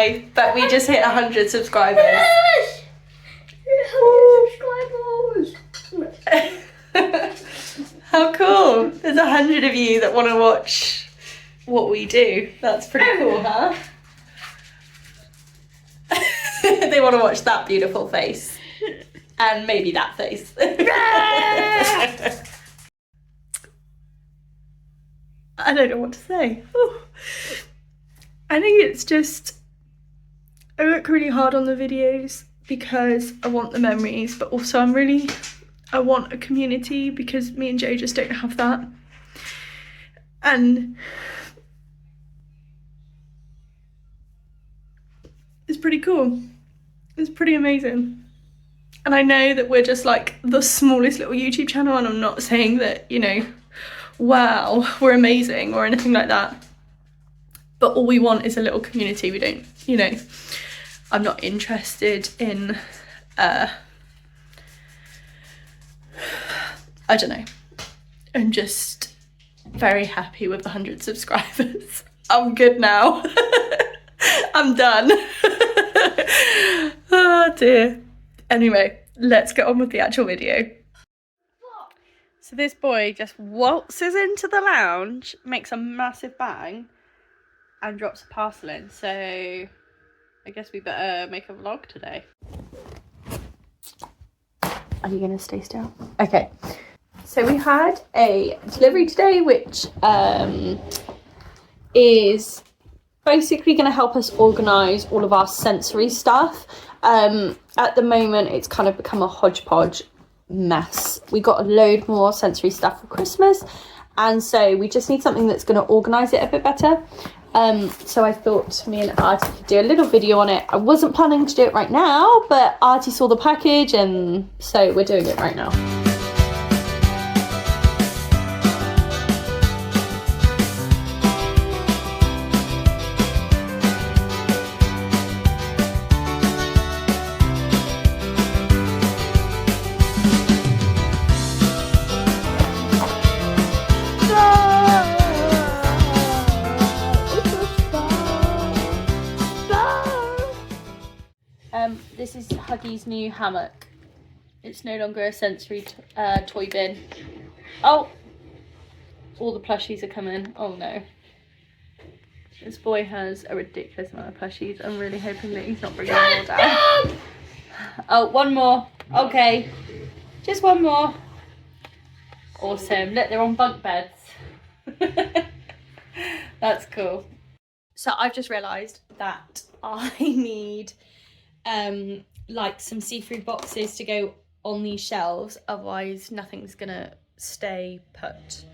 know, but we just hit 100 subscribers. Yes! 100 subscribers! How cool. There's 100 of you that want to watch what we do. That's pretty cool, huh? They want to watch that beautiful face. And maybe that face. I don't know what to say. Ooh. I think it's just, I work really hard on the videos because I want the memories, but also I want a community because me and Joe just don't have that. And it's pretty cool. It's pretty amazing. And I know that we're just like the smallest little YouTube channel, and I'm not saying that, you know, wow, we're amazing or anything like that. But all we want is a little community. We don't, you know, I'm not interested in, I don't know. I'm just very happy with 100 subscribers. I'm good now. I'm done. Oh dear. Anyway, let's get on with the actual video. So this boy just waltzes into the lounge, makes a massive bang, and drops a parcel in. So I guess we better make a vlog today. Are you gonna stay still? Okay. So we had a delivery today, which is basically going to help us organise all of our sensory stuff. At the moment, it's kind of become a hodgepodge mess. We got a load more sensory stuff for Christmas, and so we just need something that's going to organise it a bit better. So I thought me and Artie could do a little video on it. I wasn't planning to do it right now, but Artie saw the package, and so we're doing it right now. This is Huggy's new hammock. It's no longer a sensory toy bin. Oh! All the plushies are coming. Oh no. This boy has a ridiculous amount of plushies. I'm really hoping that he's not bringing them all down. Oh, one more. Okay. Just one more. Awesome. Look, they're on bunk beds. That's cool. So I've just realised that I need like some see-through boxes to go on these shelves, otherwise nothing's gonna stay put.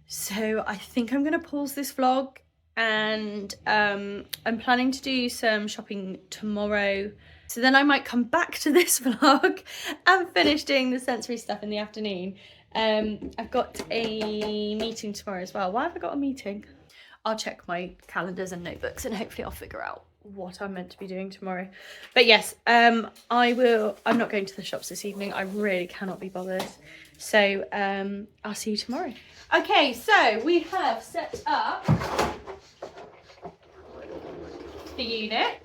So I think I'm gonna pause this vlog, and I'm planning to do some shopping tomorrow, so then I might come back to this vlog and finish doing the sensory stuff in the afternoon. I've got a meeting tomorrow as well. Why have I got a meeting? I'll check my calendars and notebooks and hopefully I'll figure out what I'm meant to be doing tomorrow. But yes, I'm not going to the shops this evening. I really cannot be bothered. So I'll see you tomorrow. Okay, so we have set up the unit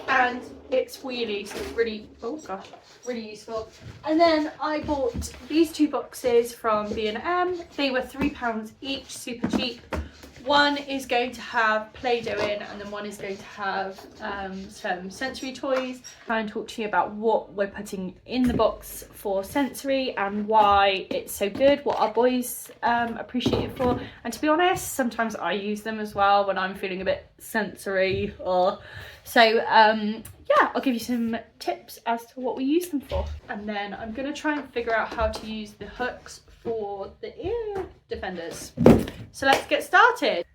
and it's wheelie, so it's really, oh gosh, really useful. And then I bought these two boxes from B&M. They were £3 each, super cheap. One is going to have Play-Doh in, and then one is going to have some sensory toys. Try and talk to you about what we're putting in the box for sensory and why it's so good, what our boys appreciate it for. And to be honest, sometimes I use them as well when I'm feeling a bit sensory. So yeah, I'll give you some tips as to what we use them for. And then I'm going to try and figure out how to use the hooks for the ear defenders. So let's get started.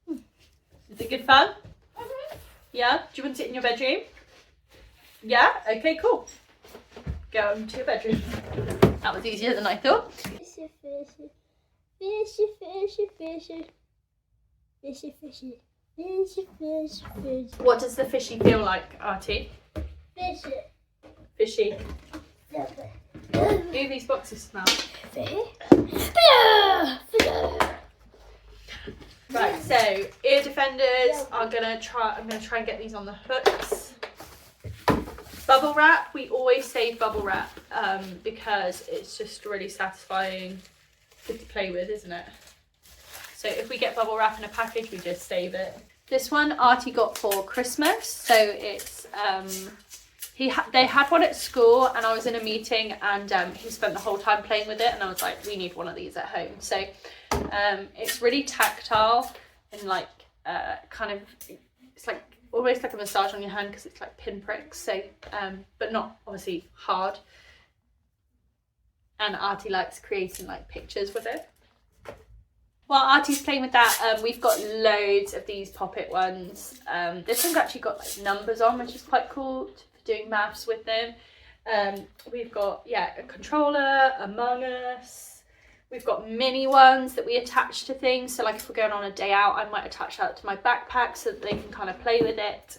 Is it good fun? Yeah? Do you want to sit in your bedroom? Yeah? Okay, cool. Go into your bedroom. That was easier than I thought. Fishy, fishy, fishy, fishy, fishy, fishy, fishy, fishy, fishy, fishy. What does the fishy feel like, Artie? Fishy. Fishy. Do these boxes smell? Right, so ear defenders, I'm gonna try and get these on the hooks. Bubble wrap, we always save bubble wrap because it's just really satisfying, good to play with, isn't it? So if we get bubble wrap in a package, we just save it. This one Artie got for Christmas, so it's they had one at school, and I was in a meeting, and he spent the whole time playing with it, and I was like, we need one of these at home. So it's really tactile and like kind of, it's like almost like a massage on your hand because it's like pinpricks, so but not obviously hard. And Artie likes creating like pictures with it. While Artie's playing with that, we've got loads of these Pop-It ones. This one's actually got like numbers on, which is quite cool for doing maths with them. We've got, yeah, a controller, Among Us. We've got mini ones that we attach to things. So like if we're going on a day out, I might attach that to my backpack so that they can kind of play with it.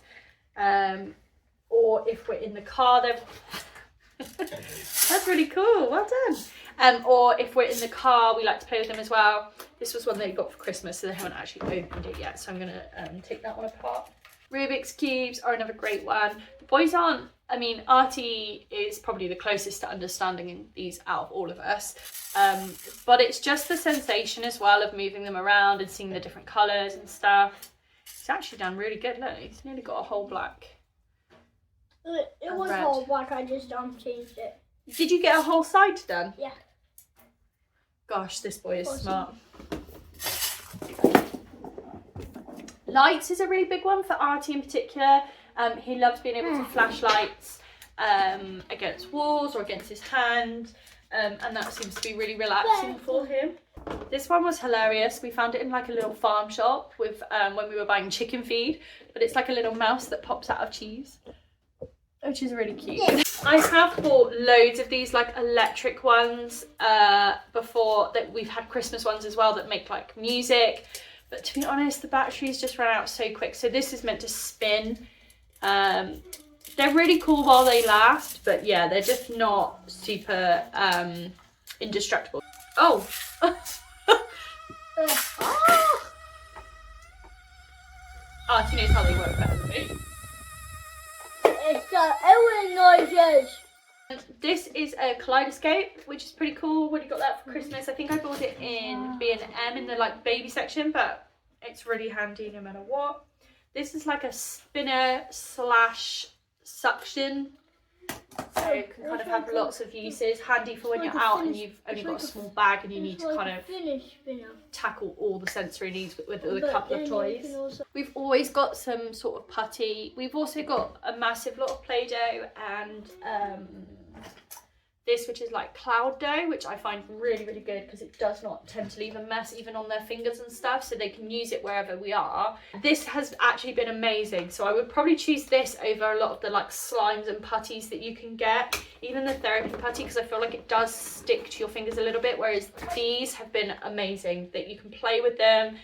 Or if we're in the car, then that's really cool, well done. Or if we're in the car, we like to play with them as well. This was one they got for Christmas, so they haven't actually opened it yet, so I'm gonna take that one apart. Rubik's Cubes are another great one. The boys aren't, I mean, Artie is probably the closest to understanding these out of all of us, but it's just the sensation as well of moving them around and seeing the different colours and stuff. It's actually done really good, look, he's nearly got a whole black. It was red. whole black, I just changed it. Did you get a whole side done? Yeah. Gosh, this boy is Awesome. smart. Lights is a really big one for Artie in particular. He loves being able to flash lights against walls or against his hand, and that seems to be really relaxing for him. This one was hilarious. We found it in like a little farm shop with when we were buying chicken feed, but it's like a little mouse that pops out of cheese, which is really cute. I have bought loads of these like electric ones before, that we've had Christmas ones as well that make like music, but to be honest the batteries just ran out so quick. So this is meant to spin. They're really cool while they last, but yeah, they're just not super indestructible. Oh. Artie knows how they work better than me. It's got Ellen noises. This is a kaleidoscope, which is pretty cool. Woody got that for Christmas. I think I bought it in B&M in the like baby section, but it's really handy no matter what. This is like a spinner slash suction, so you can kind of have lots of uses. Handy for when you're out and you've only got a small bag and you need to kind of tackle all the sensory needs with a couple of toys. We've always got some sort of putty. We've also got a massive lot of Play-Doh and this, which is like cloud dough, which I find really, really good because it does not tend to leave a mess even on their fingers and stuff, so they can use it wherever we are. This has actually been amazing, so I would probably choose this over a lot of the like slimes and putties that you can get, even the therapy putty, because I feel like it does stick to your fingers a little bit, whereas these have been amazing, that you can play with them.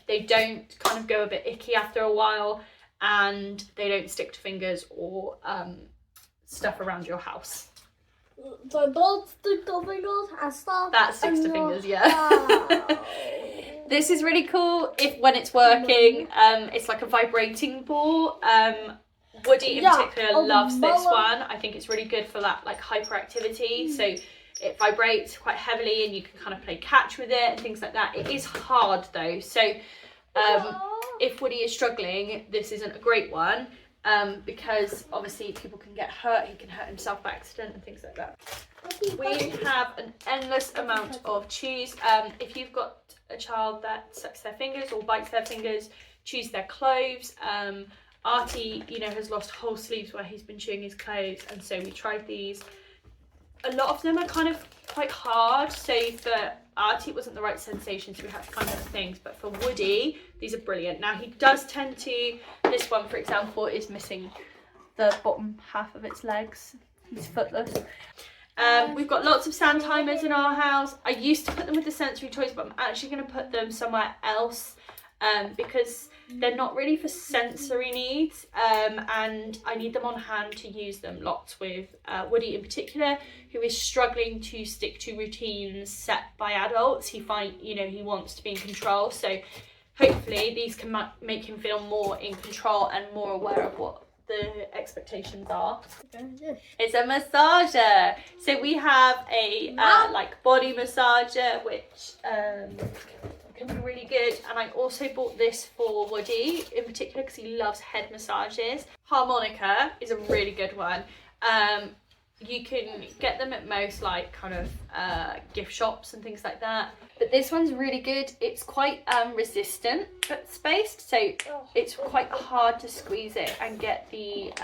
They don't kind of go a bit icky after a while, and they don't stick to fingers or stuff around your house. So don't stick to fingers and stuff. That sticks to fingers, yeah. This is really cool when it's working. It's like a vibrating ball. Woody in particular loves this one. I think it's really good for that like hyperactivity. So it vibrates quite heavily and you can kind of play catch with it and things like that. It is hard though. So if Woody is struggling, this isn't a great one. Because obviously people can get hurt, he can hurt himself by accident and things like that. We have an endless amount of chews. If you've got a child that sucks their fingers or bites their fingers, chews their cloves. Artie, has lost whole sleeves where he's been chewing his cloves, and so we tried these. A lot of them are kind of quite hard, so for Artie it wasn't the right sensation, so we had to find other things, but for Woody these are brilliant. Now he does tend to, this one for example is missing the bottom half of its legs, he's footless. We've got lots of sand timers in our house. I used to put them with the sensory toys, but I'm actually going to put them somewhere else because they're not really for sensory needs, and I need them on hand to use them lots with Woody in particular, who is struggling to stick to routines set by adults. He wants to be in control, so hopefully these can make him feel more in control and more aware of what the expectations are. It's a massager. So we have a like body massager, which can be really good. And I also bought this for Woody in particular because he loves head massages. Harmonica is a really good one. You can get them at most like kind of gift shops and things like that. But this one's really good. It's quite resistant but spaced, so it's quite hard to squeeze it and get the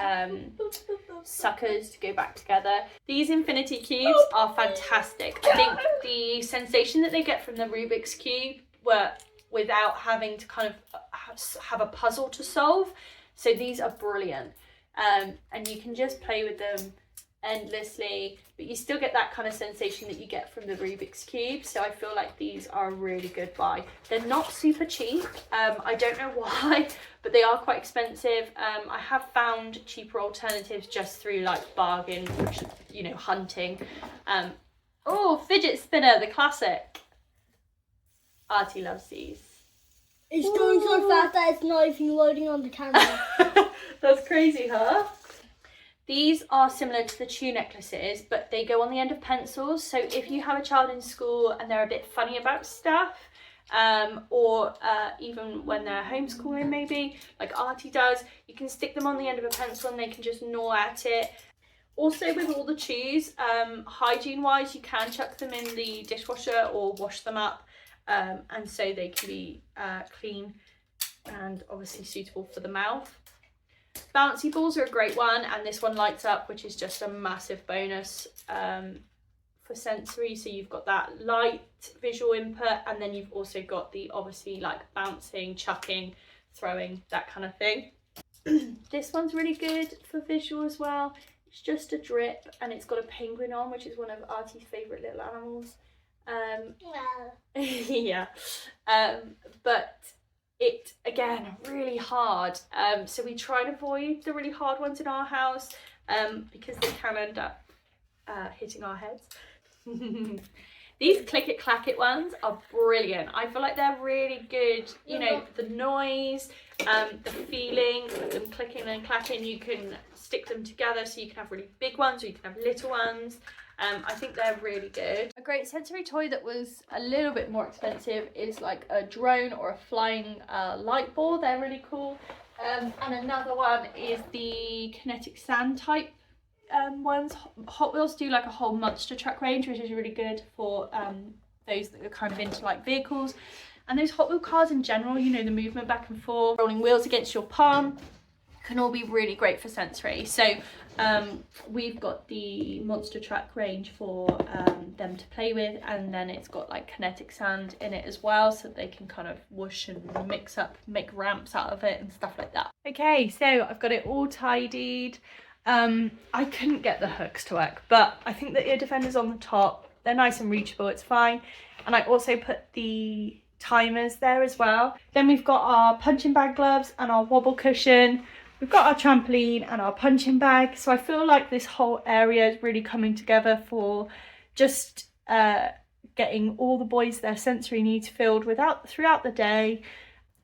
suckers to go back together. These infinity cubes are fantastic. I think the sensation that they get from the Rubik's Cube were without having to kind of have a puzzle to solve. So these are brilliant. And you can just play with them endlessly, but you still get that kind of sensation that you get from the Rubik's Cube. So I feel like these are a really good buy. They're not super cheap. I don't know why, but they are quite expensive. I have found cheaper alternatives just through like bargain, you know, hunting. Oh, fidget spinner, the classic. Artie loves these. It's going so fast that it's not even loading on the camera. That's crazy, huh? These are similar to the Chew necklaces, but they go on the end of pencils. So if you have a child in school and they're a bit funny about stuff, or even when they're homeschooling maybe, like Artie does, you can stick them on the end of a pencil and they can just gnaw at it. Also with all the Chews, hygiene-wise, you can chuck them in the dishwasher or wash them up, and so they can be clean and obviously suitable for the mouth. Bouncy balls are a great one, and this one lights up, which is just a massive bonus for sensory. So you've got that light visual input, and then you've also got the obviously like bouncing, chucking, throwing, that kind of thing. This one's really good for visual as well. It's just a drip and it's got a penguin on, which is one of Artie's favourite little animals. Yeah, but it again really hard, so we try and avoid the really hard ones in our house because they can end up hitting our heads. These click it clack it ones are brilliant. I feel like they're really good, you know, the noise, the feeling of them clicking and clacking. You can stick them together so you can have really big ones or you can have little ones. I think they're really good. A great sensory toy that was a little bit more expensive is like a drone or a flying light ball. They're really cool. And another one is the kinetic sand type ones. Hot Wheels do like a whole monster truck range, which is really good for those that are kind of into like vehicles. And those Hot Wheel cars in general, you know, the movement back and forth, rolling wheels against your palm, can all be really great for sensory. So we've got the monster truck range for them to play with, and then it's got like kinetic sand in it as well, so they can kind of whoosh and mix up, make ramps out of it and stuff like that. Okay, so I've got it all tidied. I couldn't get the hooks to work, but I think the ear defenders on the top, they're nice and reachable, it's fine. And I also put the timers there as well. Then we've got our punching bag gloves and our wobble cushion. We've got our trampoline and our punching bag. So I feel like this whole area is really coming together for just getting all the boys their sensory needs filled throughout the day.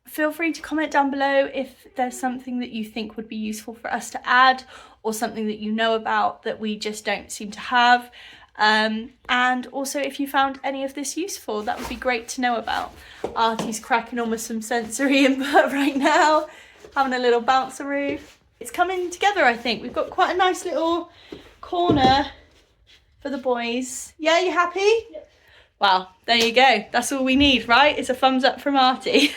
Feel free to comment down below if there's something that you think would be useful for us to add, or something that you know about that we just don't seem to have. And also if you found any of this useful, that would be great to know about. Artie's cracking on with some sensory input right now, having a little bounceroo. It's coming together, I think. We've got quite a nice little corner for the boys. Yeah, you happy? Yep. Well, there you go. That's all we need, right? It's a thumbs up from Artie.